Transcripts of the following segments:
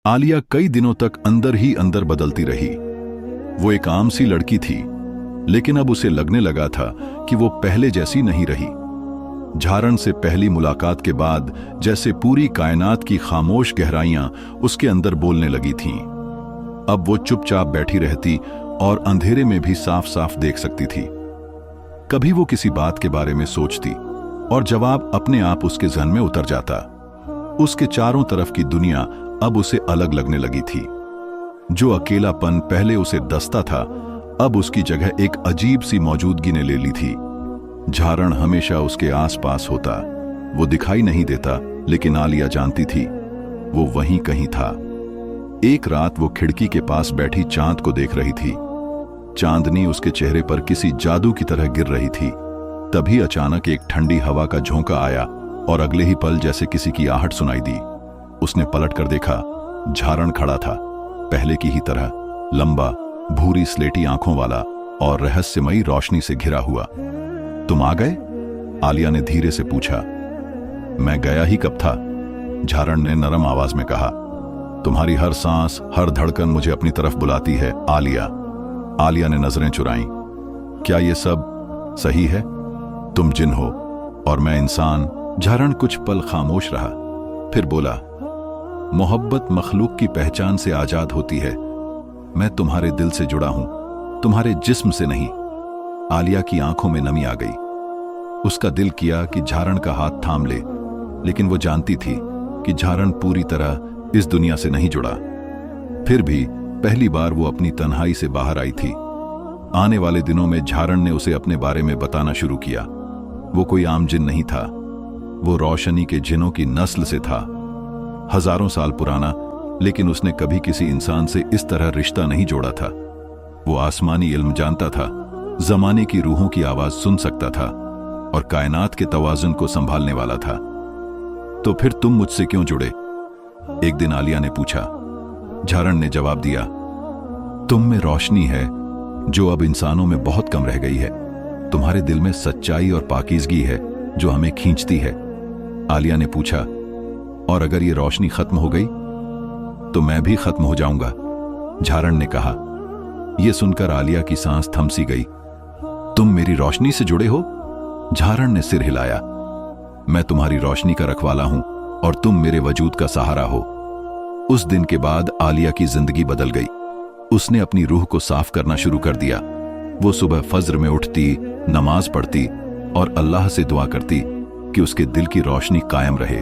आलिया कई दिनों तक अंदर ही अंदर बदलती रही। वो एक आम सी लड़की थी, लेकिन अब उसे लगने लगा था कि वो पहले जैसी नहीं रही। झारण से पहली मुलाकात के बाद जैसे पूरी कायनात की खामोश गहराइयां उसके अंदर बोलने लगी थीं। अब वो चुपचाप बैठी रहती और अंधेरे में भी साफ साफ देख सकती थी। कभी वो किसी बात के बारे में सोचती और जवाब अपने आप उसके जहन में उतर जाता। उसके चारों तरफ की दुनिया अब उसे अलग लगने लगी थी। जो अकेलापन पहले उसे दस्ता था, अब उसकी जगह एक अजीब सी मौजूदगी ने ले ली थी। झारण हमेशा उसके आसपास होता। वो दिखाई नहीं देता, लेकिन आलिया जानती थी वो वहीं कहीं था। एक रात वो खिड़की के पास बैठी चांद को देख रही थी। चांदनी उसके चेहरे पर किसी जादू की तरह गिर रही थी। तभी अचानक एक ठंडी हवा का झोंका आया और अगले ही पल जैसे किसी की आहट सुनाई दी। उसने पलटकर देखा, झारण खड़ा था, पहले की ही तरह, लंबा, भूरी स्लेटी आंखों वाला और रहस्यमयी रोशनी से घिरा हुआ। तुम आ गए? आलिया ने धीरे से पूछा। मैं गया ही कब था, झारण ने नरम आवाज में कहा। तुम्हारी हर सांस, हर धड़कन मुझे अपनी तरफ बुलाती है आलिया। आलिया ने नजरें चुराईं। क्या ये सब सही है? तुम जिन हो और मैं इंसान। झारण कुछ पल खामोश रहा, फिर बोला, मोहब्बत मखलूक की पहचान से आजाद होती है। मैं तुम्हारे दिल से जुड़ा हूं, तुम्हारे जिस्म से नहीं। आलिया की आंखों में नमी आ गई। उसका दिल किया कि झारण का हाथ थाम ले, लेकिन वो जानती थी कि झारण पूरी तरह इस दुनिया से नहीं जुड़ा। फिर भी पहली बार वो अपनी तन्हाई से बाहर आई थी। आने वाले दिनों में झारण ने उसे अपने बारे में बताना शुरू किया। वो कोई आम जिन नहीं था, वो रोशनी के जिनों की नस्ल से था। हजारों साल पुराना, लेकिन उसने कभी किसी इंसान से इस तरह रिश्ता नहीं जोड़ा था। वो आसमानी इल्म जानता था, जमाने की रूहों की आवाज सुन सकता था और कायनात के तवाजुन को संभालने वाला था। तो फिर तुम मुझसे क्यों जुड़े? एक दिन आलिया ने पूछा। झारण ने जवाब दिया, तुम में रोशनी है जो अब इंसानों में बहुत कम रह गई है। तुम्हारे दिल में सच्चाई और पाकीज़गी है जो हमें खींचती है। आलिया ने पूछा, और अगर ये रोशनी खत्म हो गई तो मैं भी खत्म हो जाऊंगा? झारण ने कहा। यह सुनकर आलिया की सांस थम सी गई। तुम मेरी रोशनी से जुड़े हो? झारण ने सिर हिलाया। मैं तुम्हारी रोशनी का रखवाला हूं और तुम मेरे वजूद का सहारा हो। उस दिन के बाद आलिया की जिंदगी बदल गई। उसने अपनी रूह को साफ करना शुरू कर दिया। वो सुबह फज्र में उठती, नमाज पढ़ती और अल्लाह से दुआ करती कि उसके दिल की रोशनी कायम रहे।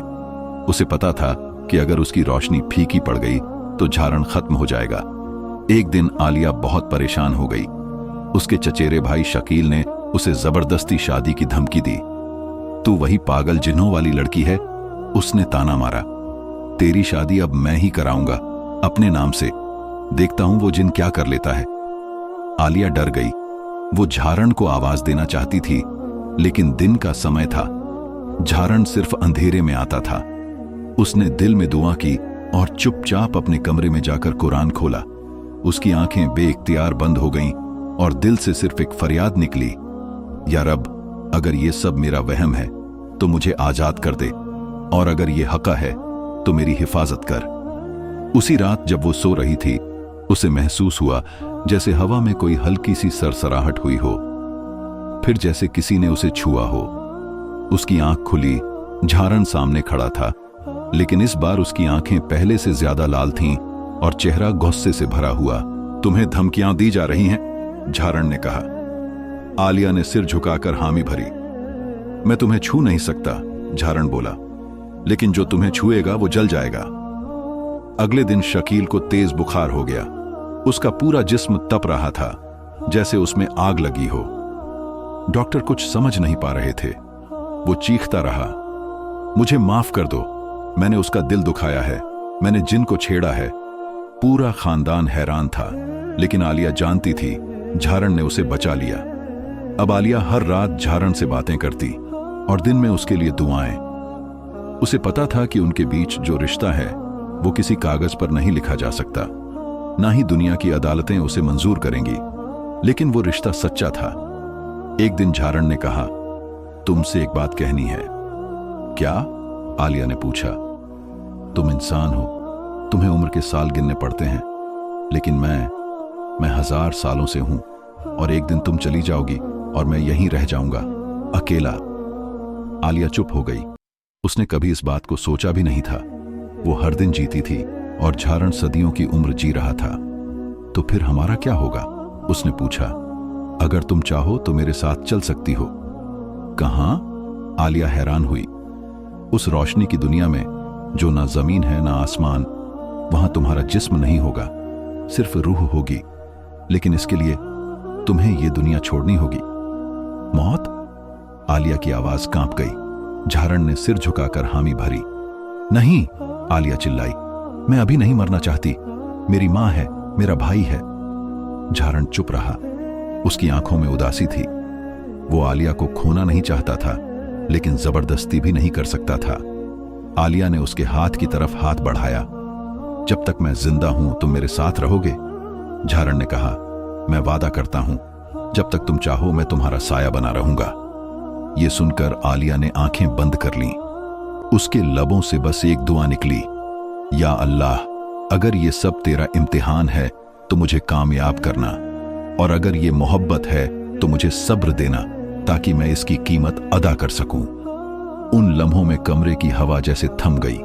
उसे पता था कि अगर उसकी रोशनी फीकी पड़ गई तो झारण खत्म हो जाएगा। एक दिन आलिया बहुत परेशान हो गई। उसके चचेरे भाई शकील ने उसे जबरदस्ती शादी की धमकी दी। तू वही पागल जिन्हों वाली लड़की है, उसने ताना मारा। तेरी शादी अब मैं ही कराऊंगा अपने नाम से। देखता हूं वो जिन क्या कर लेता है। आलिया डर गई। वो झारण को आवाज देना चाहती थी, लेकिन दिन का समय था। झारण सिर्फ अंधेरे में आता था। उसने दिल में दुआ की और चुपचाप अपने कमरे में जाकर कुरान खोला। उसकी आंखें बेइख्तियार बंद हो गईं और दिल से सिर्फ एक फरियाद निकली, या रब, अगर ये सब मेरा वहम है तो मुझे आजाद कर दे, और अगर ये हक़ है तो मेरी हिफाजत कर। उसी रात जब वो सो रही थी, उसे महसूस हुआ जैसे हवा में कोई हल्की सी सरसराहट हुई हो, फिर जैसे किसी ने उसे छुआ हो। उसकी आंख खुली। झारण सामने खड़ा था, लेकिन इस बार उसकी आंखें पहले से ज्यादा लाल थीं और चेहरा गुस्से से भरा हुआ। तुम्हें धमकियां दी जा रही हैं? झारण ने कहा। आलिया ने सिर झुकाकर हामी भरी। मैं तुम्हें छू नहीं सकता, झारण बोला, लेकिन जो तुम्हें छुएगा वो जल जाएगा। अगले दिन शकील को तेज बुखार हो गया। उसका पूरा जिस्म तप रहा था, जैसे उसमें आग लगी हो। डॉक्टर कुछ समझ नहीं पा रहे थे। वो चीखता रहा, मुझे माफ कर दो, मैंने उसका दिल दुखाया है, मैंने जिन को छेड़ा है। पूरा खानदान हैरान था, लेकिन आलिया जानती थी झारण ने उसे बचा लिया। अब आलिया हर रात झारण से बातें करती और दिन में उसके लिए दुआएं। उसे पता था कि उनके बीच जो रिश्ता है वो किसी कागज पर नहीं लिखा जा सकता, ना ही दुनिया की अदालतें उसे मंजूर करेंगी, लेकिन वो रिश्ता सच्चा था। एक दिन झारण ने कहा, तुमसे एक बात कहनी है। क्या? आलिया ने पूछा। तुम इंसान हो, तुम्हें उम्र के साल गिनने पड़ते हैं, लेकिन मैं 1000 सालों से हूं, और एक दिन तुम चली जाओगी और मैं यहीं रह जाऊंगा, अकेला। आलिया चुप हो गई। उसने कभी इस बात को सोचा भी नहीं था। वो हर दिन जीती थी और झारण सदियों की उम्र जी रहा था। तो फिर हमारा क्या होगा? उसने पूछा। अगर तुम चाहो तो मेरे साथ चल सकती हो। कहां? आलिया हैरान हुई। उस रोशनी की दुनिया में जो ना जमीन है ना आसमान। वहां तुम्हारा जिस्म नहीं होगा, सिर्फ रूह होगी। लेकिन इसके लिए तुम्हें यह दुनिया छोड़नी होगी। मौत? आलिया की आवाज कांप गई। झारण ने सिर झुकाकर हामी भरी। नहीं, आलिया चिल्लाई, मैं अभी नहीं मरना चाहती। मेरी मां है, मेरा भाई है। झारण चुप रहा। उसकी आंखों में उदासी थी। वो आलिया को खोना नहीं चाहता था, लेकिन जबरदस्ती भी नहीं कर सकता था। आलिया ने उसके हाथ की तरफ हाथ बढ़ाया। जब तक मैं जिंदा हूं तुम मेरे साथ रहोगे? झारण ने कहा। मैं वादा करता हूं, जब तक तुम चाहो मैं तुम्हारा साया बना रहूंगा। यह सुनकर आलिया ने आंखें बंद कर लीं। उसके लबों से बस एक दुआ निकली, या अल्लाह, अगर ये सब तेरा इम्तिहान है तो मुझे कामयाब करना, और अगर ये मोहब्बत है तो मुझे सब्र देना, ताकि मैं इसकी कीमत अदा कर सकूं। उन लम्हों में कमरे की हवा जैसे थम गई।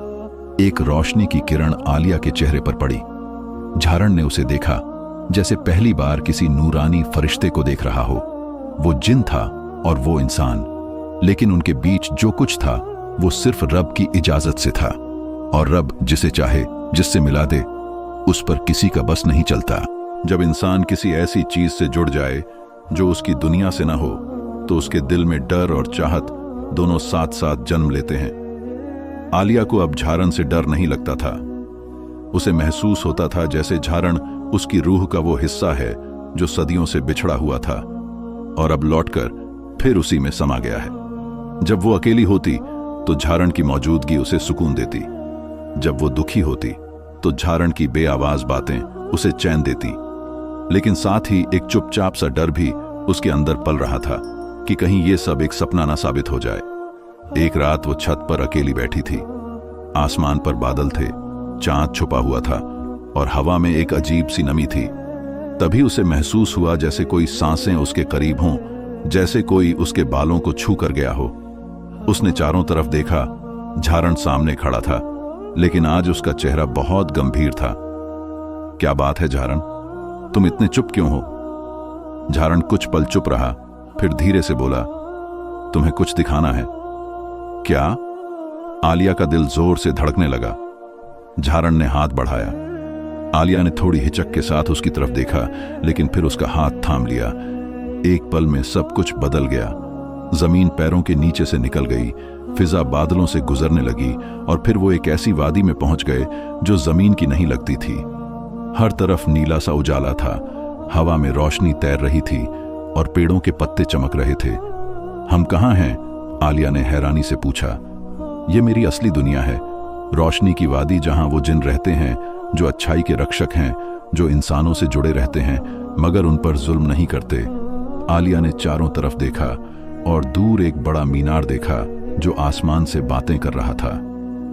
एक रोशनी की किरण आलिया के चेहरे पर पड़ी। झारण ने उसे देखा जैसे पहली बार किसी नूरानी फरिश्ते को देख रहा हो। वो जिन था और वो इंसान, लेकिन उनके बीच जो कुछ था वो सिर्फ रब की इजाजत से था। और रब जिसे चाहे जिससे मिला दे, उस पर किसी का बस नहीं चलता। जब इंसान किसी ऐसी चीज से जुड़ जाए जो उसकी दुनिया से ना हो, तो उसके दिल में डर और चाहत दोनों साथ साथ जन्म लेते हैं। आलिया को अब झारण से डर नहीं लगता था। उसे महसूस होता था जैसे झारण उसकी रूह का वो हिस्सा है जो सदियों से बिछड़ा हुआ था और अब लौटकर फिर उसी में समा गया है। जब वो अकेली होती तो झारण की मौजूदगी उसे सुकून देती। जब वो दुखी होती तो झारण की बेआवाज बातें उसे चैन देती। लेकिन साथ ही एक चुपचाप सा डर भी उसके अंदर पल रहा था कि कहीं ये सब एक सपना ना साबित हो जाए। एक रात वो छत पर अकेली बैठी थी। आसमान पर बादल थे, चांद छुपा हुआ था और हवा में एक अजीब सी नमी थी। तभी उसे महसूस हुआ जैसे कोई सांसें उसके करीब हों, जैसे कोई उसके बालों को छू कर गया हो। उसने चारों तरफ देखा। झारण सामने खड़ा था, लेकिन आज उसका चेहरा बहुत गंभीर था। क्या बात है झारण, तुम इतने चुप क्यों हो? झारण कुछ पल चुप रहा, फिर धीरे से बोला, तुम्हें कुछ दिखाना है क्या? आलिया का दिल जोर से धड़कने लगा। झारण ने हाथ बढ़ाया। आलिया ने थोड़ी हिचक के साथ उसकी तरफ देखा, लेकिन फिर उसका हाथ थाम लिया। एक पल में सब कुछ बदल गया। जमीन पैरों के नीचे से निकल गई, फिजा बादलों से गुजरने लगी और फिर वो एक ऐसी वादी में पहुंच गए जो जमीन की नहीं लगती थी। हर तरफ नीला सा उजाला था, हवा में रोशनी तैर रही थी और पेड़ों के पत्ते चमक रहे थे। हम कहाँ हैं? आलिया ने हैरानी से पूछा। ये मेरी असली दुनिया है, रोशनी की वादी, जहां वो जिन रहते हैं जो अच्छाई के रक्षक हैं, जो इंसानों से जुड़े रहते हैं मगर उन पर जुल्म नहीं करते। आलिया ने चारों तरफ देखा और दूर एक बड़ा मीनार देखा जो आसमान से बातें कर रहा था।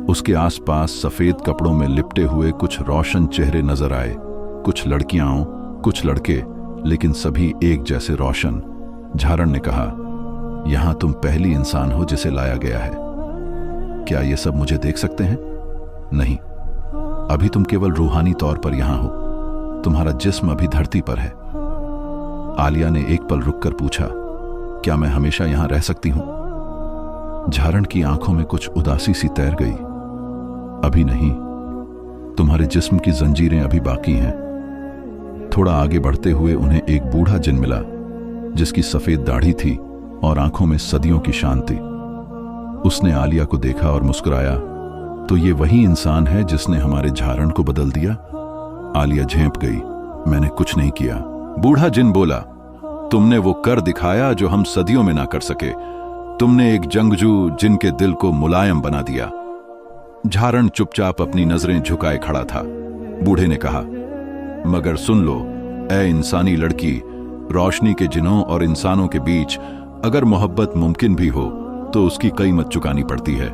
उसके आसपास सफेद कपड़ों में लिपटे हुए कुछ रोशन चेहरे नजर आए, कुछ लड़कियां, कुछ लड़के, लेकिन सभी एक जैसे रोशन। झारण ने कहा, यहां तुम पहली इंसान हो जिसे लाया गया है। क्या ये सब मुझे देख सकते हैं? नहीं, अभी तुम केवल रूहानी तौर पर यहां हो, तुम्हारा जिस्म अभी धरती पर है। आलिया ने एक पल रुककर पूछा, क्या मैं हमेशा यहां रह सकती हूं? झारण की आंखों में कुछ उदासी सी तैर गई। अभी नहीं, तुम्हारे जिस्म की जंजीरें अभी बाकी हैं। थोड़ा आगे बढ़ते हुए उन्हें एक बूढ़ा जिन मिला जिसकी सफेद दाढ़ी थी और आंखों में सदियों की शांति। उसने आलिया को देखा और मुस्कुराया, तो ये वही इंसान है जिसने हमारे झारण को बदल दिया? आलिया झेंप गई, मैंने कुछ नहीं किया। बूढ़ा जिन बोला, तुमने वो कर दिखाया जो हम सदियों में ना कर सके। तुमने एक जंगजू जिनके दिल को मुलायम बना दिया। झारण चुपचाप अपनी नजरें झुकाए खड़ा था। बूढ़े ने कहा, मगर सुन लो ए इंसानी लड़की, रोशनी के जिनों और इंसानों के बीच अगर मोहब्बत मुमकिन भी हो तो उसकी कीमत चुकानी पड़ती है।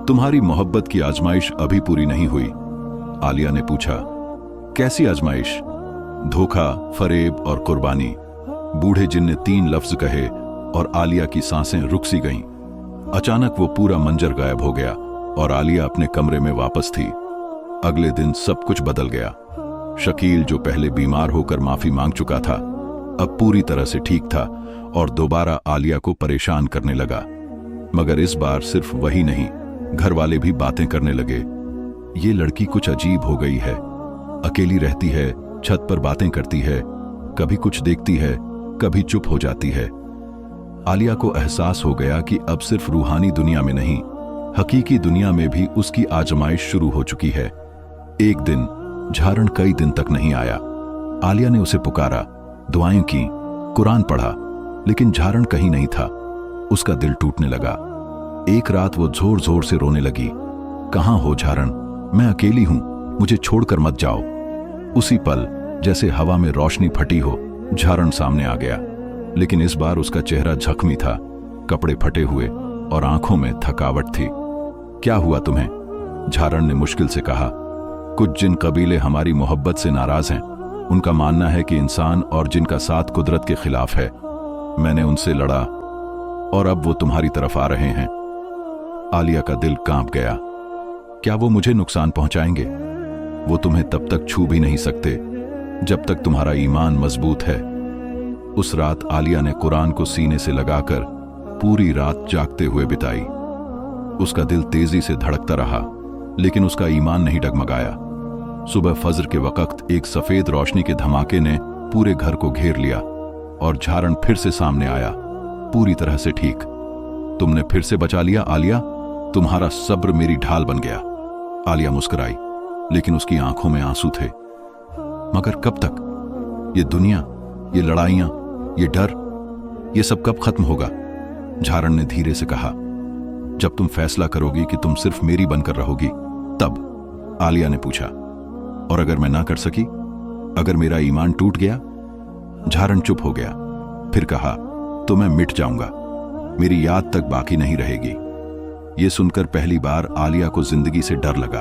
तुम्हारी मोहब्बत की आजमाइश अभी पूरी नहीं हुई। आलिया ने पूछा, कैसी आजमाइश? धोखा, फरेब और कुर्बानी। बूढ़े जिन ने 3 लफ्ज कहे और आलिया की सांसें रुक सी गईं। अचानक वो पूरा मंजर गायब हो गया और आलिया अपने कमरे में वापस थी। अगले दिन सब कुछ बदल गया। शकील, जो पहले बीमार होकर माफी मांग चुका था, अब पूरी तरह से ठीक था और दोबारा आलिया को परेशान करने लगा। मगर इस बार सिर्फ वही नहीं, घर वाले भी बातें करने लगे। ये लड़की कुछ अजीब हो गई है, अकेली रहती है, छत पर बातें करती है, कभी कुछ देखती है, कभी चुप हो जाती है। आलिया को एहसास हो गया कि अब सिर्फ रूहानी दुनिया में नहीं, हकीकी दुनिया में भी उसकी आजमाइश शुरू हो चुकी है। एक दिन झारण कई दिन तक नहीं आया। आलिया ने उसे पुकारा, दुआएं की, कुरान पढ़ा, लेकिन झारण कहीं नहीं था। उसका दिल टूटने लगा। एक रात वो जोर जोर से रोने लगी, कहां हो झारण? मैं अकेली हूं, मुझे छोड़कर मत जाओ। उसी पल जैसे हवा में रोशनी फटी हो, झारण सामने आ गया। लेकिन इस बार उसका चेहरा जख्मी था, कपड़े फटे हुए और आंखों में थकावट थी। क्या हुआ तुम्हें? झारण ने मुश्किल से कहा। कुछ जिन कबीले हमारी मोहब्बत से नाराज हैं। उनका मानना है कि इंसान और जिन का साथ कुदरत के खिलाफ है। मैंने उनसे लड़ा और अब वो तुम्हारी तरफ आ रहे हैं। आलिया का दिल कांप गया। क्या वो मुझे नुकसान पहुंचाएंगे? वो तुम्हें तब तक छू भी नहीं सकते जब तक तुम्हारा ईमान मजबूत है। उस रात आलिया ने कुरान को सीने से लगाकर पूरी रात जागते हुए बिताई। उसका दिल तेजी से धड़कता रहा, लेकिन उसका ईमान नहीं डगमगाया। सुबह फजर के वक्त एक सफेद रोशनी के धमाके ने पूरे घर को घेर लिया और झारण फिर से सामने आया, पूरी तरह से ठीक। तुमने फिर से बचा लिया आलिया, तुम्हारा सब्र मेरी ढाल बन गया। आलिया मुस्कुराई, लेकिन उसकी आंखों में आंसू थे। मगर कब तक? ये दुनिया, ये लड़ाइयां, ये डर, ये सब कब खत्म होगा? झारण ने धीरे से कहा, जब तुम फैसला करोगी कि तुम सिर्फ मेरी बनकर रहोगी, तब। आलिया ने पूछा, और अगर मैं ना कर सकी? अगर मेरा ईमान टूट गया? झारण चुप हो गया, फिर कहा, तो मैं मिट जाऊंगा, मेरी याद तक बाकी नहीं रहेगी। यह सुनकर पहली बार आलिया को जिंदगी से डर लगा।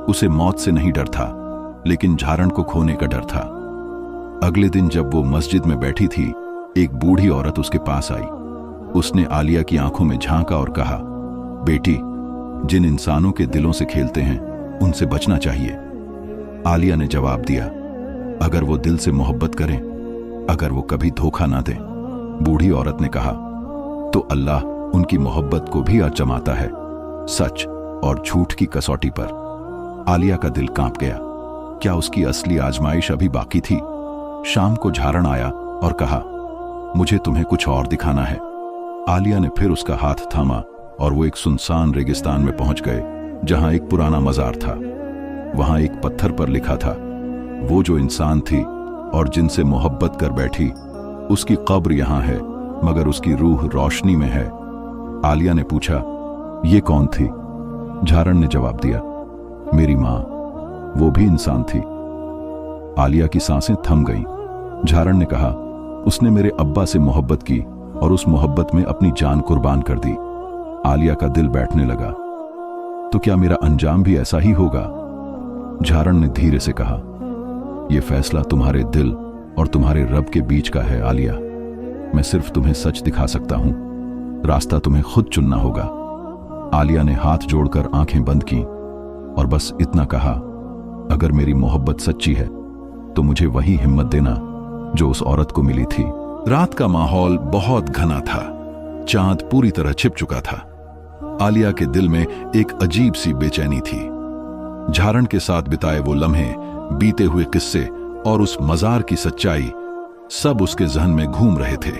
उसे मौत से नहीं डर था, लेकिन झारण को खोने का डर था। अगले दिन जब वो मस्जिद में बैठी थी, एक बूढ़ी औरत उसके पास आई। उसने आलिया की आंखों में झांका और कहा, बेटी, जिन इंसानों के दिलों से खेलते हैं उनसे बचना चाहिए। आलिया ने जवाब दिया, अगर वो दिल से मोहब्बत करें, अगर वो कभी धोखा ना दें। बूढ़ी औरत ने कहा, तो अल्लाह उनकी मोहब्बत को भी आजमाता है, सच और झूठ की कसौटी पर। आलिया का दिल कांप गया। क्या उसकी असली आजमाइश अभी बाकी थी? शाम को झारण आया और कहा, मुझे तुम्हें कुछ और दिखाना है। आलिया ने फिर उसका हाथ थामा और वो एक सुनसान रेगिस्तान में पहुंच गए, जहां एक पुराना मजार था। वहां एक पत्थर पर लिखा था, वो जो इंसान थी और जिनसे मोहब्बत कर बैठी, उसकी कब्र यहां है, मगर उसकी रूह रोशनी में है। आलिया ने पूछा, ये कौन थी? झारण ने जवाब दिया, मेरी मां, वो भी इंसान थी। आलिया की सांसें थम गईं। झारण ने कहा, उसने मेरे अब्बा से मोहब्बत की और उस मोहब्बत में अपनी जान कुर्बान कर दी। आलिया का दिल बैठने लगा। तो क्या मेरा अंजाम भी ऐसा ही होगा? झारण ने धीरे से कहा, यह फैसला तुम्हारे दिल और तुम्हारे रब के बीच का है आलिया। मैं सिर्फ तुम्हें सच दिखा सकता हूं, रास्ता तुम्हें खुद चुनना होगा। आलिया ने हाथ जोड़कर आंखें बंद की और बस इतना कहा, अगर मेरी मोहब्बत सच्ची है तो मुझे वही हिम्मत देना जो उस औरत को मिली थी। रात का माहौल बहुत घना था, चांद पूरी तरह छिप चुका था। आलिया के दिल में एक अजीब सी बेचैनी थी। झारण के साथ बिताए वो लम्हे, बीते हुए किस्से और उस मजार की सच्चाई सब उसके जहन में घूम रहे थे।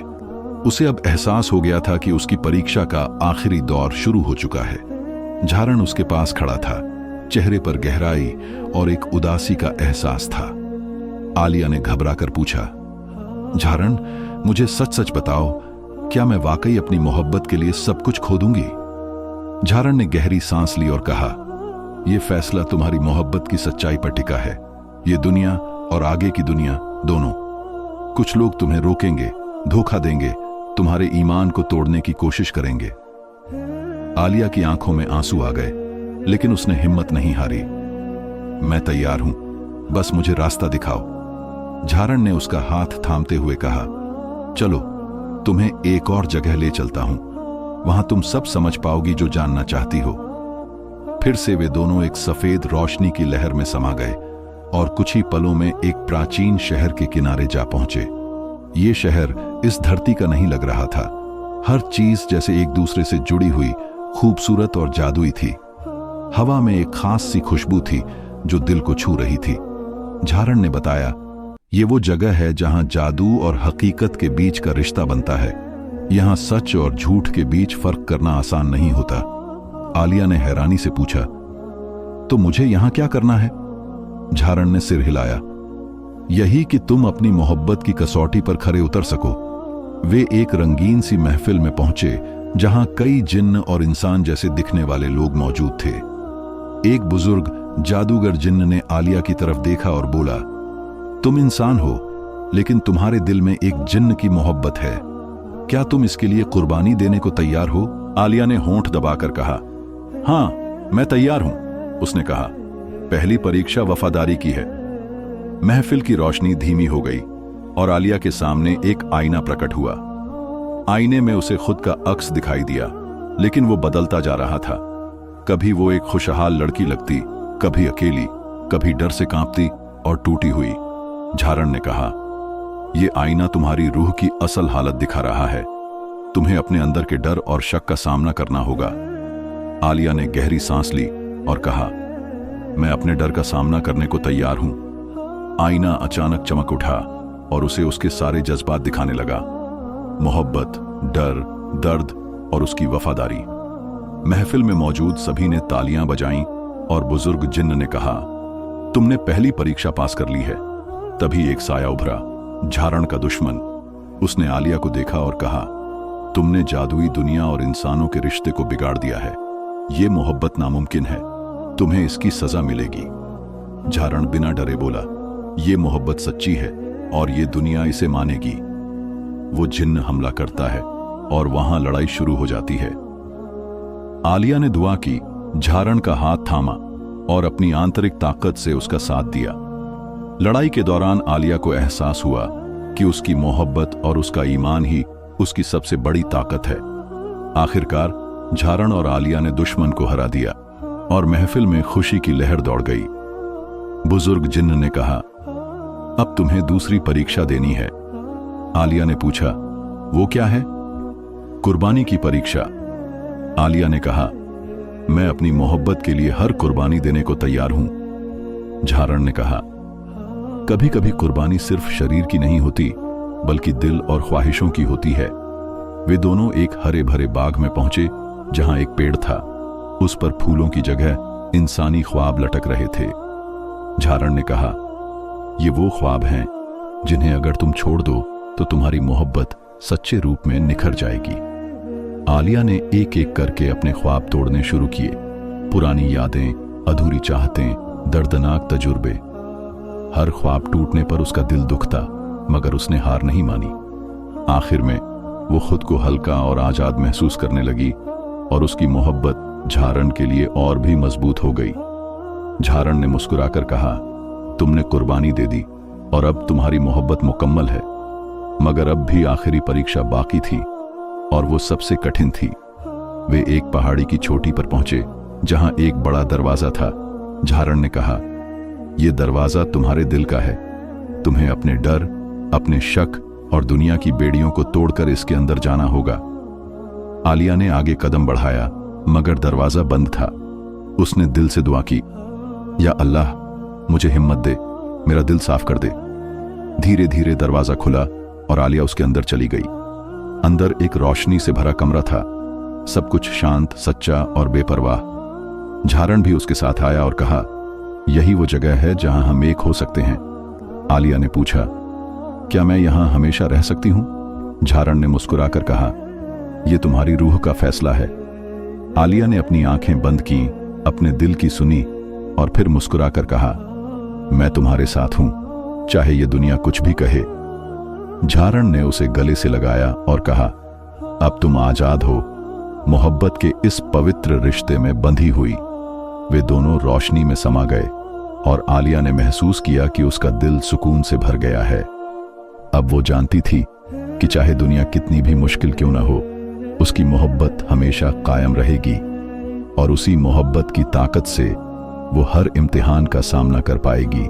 उसे अब एहसास हो गया था कि उसकी परीक्षा का आखिरी दौर शुरू हो चुका है। झारण उसके पास खड़ा था, चेहरे पर गहराई और एक उदासी का एहसास था। आलिया ने घबराकर पूछा, झारण, मुझे सच सच बताओ, क्या मैं वाकई अपनी मोहब्बत के लिए सब कुछ खो दूंगी? झारण ने गहरी सांस ली और कहा, यह फैसला तुम्हारी मोहब्बत की सच्चाई पर टिका है। ये दुनिया और आगे की दुनिया दोनों। कुछ लोग तुम्हें रोकेंगे, धोखा देंगे, तुम्हारे ईमान को तोड़ने की कोशिश करेंगे। आलिया की आंखों में आंसू आ गए, लेकिन उसने हिम्मत नहीं हारी। मैं तैयार हूं, बस मुझे रास्ता दिखाओ। झारण ने उसका हाथ थामते हुए कहा, चलो तुम्हें एक और जगह ले चलता हूं, वहां तुम सब समझ पाओगी जो जानना चाहती हो। फिर से वे दोनों एक सफेद रोशनी की लहर में समा गए और कुछ ही पलों में एक प्राचीन शहर के किनारे जा पहुंचे। ये शहर इस धरती का नहीं लग रहा था। हर चीज जैसे एक दूसरे से जुड़ी हुई, खूबसूरत और जादुई थी। हवा में एक खास सी खुशबू थी जो दिल को छू रही थी। झारण ने बताया, ये वो जगह है जहां जादू और हकीकत के बीच का रिश्ता बनता है। यहां सच और झूठ के बीच फर्क करना आसान नहीं होता। आलिया ने हैरानी से पूछा, तो मुझे यहां क्या करना है? झारण ने सिर हिलाया, यही कि तुम अपनी मोहब्बत की कसौटी पर खरे उतर सको। वे एक रंगीन सी महफिल में पहुंचे जहां कई जिन्न और इंसान जैसे दिखने वाले लोग मौजूद थे। एक बुजुर्ग जादूगर जिन्न ने आलिया की तरफ देखा और बोला, तुम इंसान हो, लेकिन तुम्हारे दिल में एक जिन्न की मोहब्बत है। क्या तुम इसके लिए कुर्बानी देने को तैयार हो? आलिया ने होंठ दबाकर कहा, हां, मैं तैयार हूं। उसने कहा, पहली परीक्षा वफादारी की है। महफिल की रोशनी धीमी हो गई और आलिया के सामने एक आईना प्रकट हुआ। आईने में उसे खुद का अक्स दिखाई दिया, लेकिन वो बदलता जा रहा था। कभी वो एक खुशहाल लड़की लगती, कभी अकेली, कभी डर से कांपती और टूटी हुई। झारण ने कहा, यह आईना तुम्हारी रूह की असल हालत दिखा रहा है। तुम्हें अपने अंदर के डर और शक का सामना करना होगा। आलिया ने गहरी सांस ली और कहा, मैं अपने डर का सामना करने को तैयार हूं। आईना अचानक चमक उठा और उसे उसके सारे जज्बात दिखाने लगा, मोहब्बत, डर, दर्द और उसकी वफादारी। महफिल में मौजूद सभी ने तालियां बजाईं और बुजुर्ग जिन्न ने कहा, तुमने पहली परीक्षा पास कर ली है। तभी एक साया उभरा, झारण का दुश्मन। उसने आलिया को देखा और कहा, तुमने जादुई दुनिया और इंसानों के रिश्ते को बिगाड़ दिया है। ये मोहब्बत नामुमकिन है, तुम्हें इसकी सजा मिलेगी। झारण बिना डरे बोला, ये मोहब्बत सच्ची है और ये दुनिया इसे मानेगी। वो जिन्न हमला करता है और वहां लड़ाई शुरू हो जाती है। आलिया ने दुआ की, झारण का हाथ थामा और अपनी आंतरिक ताकत से उसका साथ दिया। लड़ाई के दौरान आलिया को एहसास हुआ कि उसकी मोहब्बत और उसका ईमान ही उसकी सबसे बड़ी ताकत है। आखिरकार झारण और आलिया ने दुश्मन को हरा दिया और महफिल में खुशी की लहर दौड़ गई। बुजुर्ग जिन्न ने कहा, अब तुम्हें दूसरी परीक्षा देनी है। आलिया ने पूछा, वो क्या है? कुर्बानी की परीक्षा। आलिया ने कहा, मैं अपनी मोहब्बत के लिए हर कुर्बानी देने को तैयार हूं। झारण ने कहा, कभी कभी कुर्बानी सिर्फ शरीर की नहीं होती, बल्कि दिल और ख्वाहिशों की होती है। वे दोनों एक हरे भरे बाग में पहुंचे जहां एक पेड़ था। उस पर फूलों की जगह इंसानी ख्वाब लटक रहे थे। झारण ने कहा, ये वो ख्वाब हैं जिन्हें अगर तुम छोड़ दो तो तुम्हारी मोहब्बत सच्चे रूप में निखर जाएगी। आलिया ने एक एक करके अपने ख्वाब तोड़ने शुरू किए। पुरानी यादें, अधूरी चाहतें, दर्दनाक तजुर्बे। हर ख्वाब टूटने पर उसका दिल दुखता, मगर उसने हार नहीं मानी। आखिर में वो खुद को हल्का और आजाद महसूस करने लगी और उसकी मोहब्बत झारण के लिए और भी मजबूत हो गई। झारण ने मुस्कुराकर कहा, तुमने कुर्बानी दे दी और अब तुम्हारी मोहब्बत मुकम्मल है। मगर अब भी आखिरी परीक्षा बाकी थी और वो सबसे कठिन थी। वे एक पहाड़ी की चोटी पर पहुंचे जहां एक बड़ा दरवाजा था। झारण ने कहा, यह दरवाजा तुम्हारे दिल का है। तुम्हें अपने डर, अपने शक और दुनिया की बेड़ियों को तोड़कर इसके अंदर जाना होगा। आलिया ने आगे कदम बढ़ाया, मगर दरवाजा बंद था। उसने दिल से दुआ की, या अल्लाह, मुझे हिम्मत दे, मेरा दिल साफ कर दे। धीरे धीरे दरवाजा खुला और आलिया उसके अंदर चली गई। अंदर एक रोशनी से भरा कमरा था, सब कुछ शांत, सच्चा और बेपरवाह। झारण भी उसके साथ आया और कहा, यही वो जगह है जहां हम एक हो सकते हैं। आलिया ने पूछा, क्या मैं यहां हमेशा रह सकती हूं? झारण ने मुस्कुराकर कहा, यह तुम्हारी रूह का फैसला है। आलिया ने अपनी आंखें बंद की, अपने दिल की सुनी और फिर मुस्कुराकर कहा, मैं तुम्हारे साथ हूं, चाहे ये दुनिया कुछ भी कहे। झारण ने उसे गले से लगाया और कहा, अब तुम आजाद हो, मोहब्बत के इस पवित्र रिश्ते में बंधी हुई। वे दोनों रोशनी में समा गए और आलिया ने महसूस किया कि उसका दिल सुकून से भर गया है। अब वो जानती थी कि चाहे दुनिया कितनी भी मुश्किल क्यों ना हो, उसकी मोहब्बत हमेशा कायम रहेगी और उसी मोहब्बत की ताकत से वो हर इम्तिहान का सामना कर पाएगी।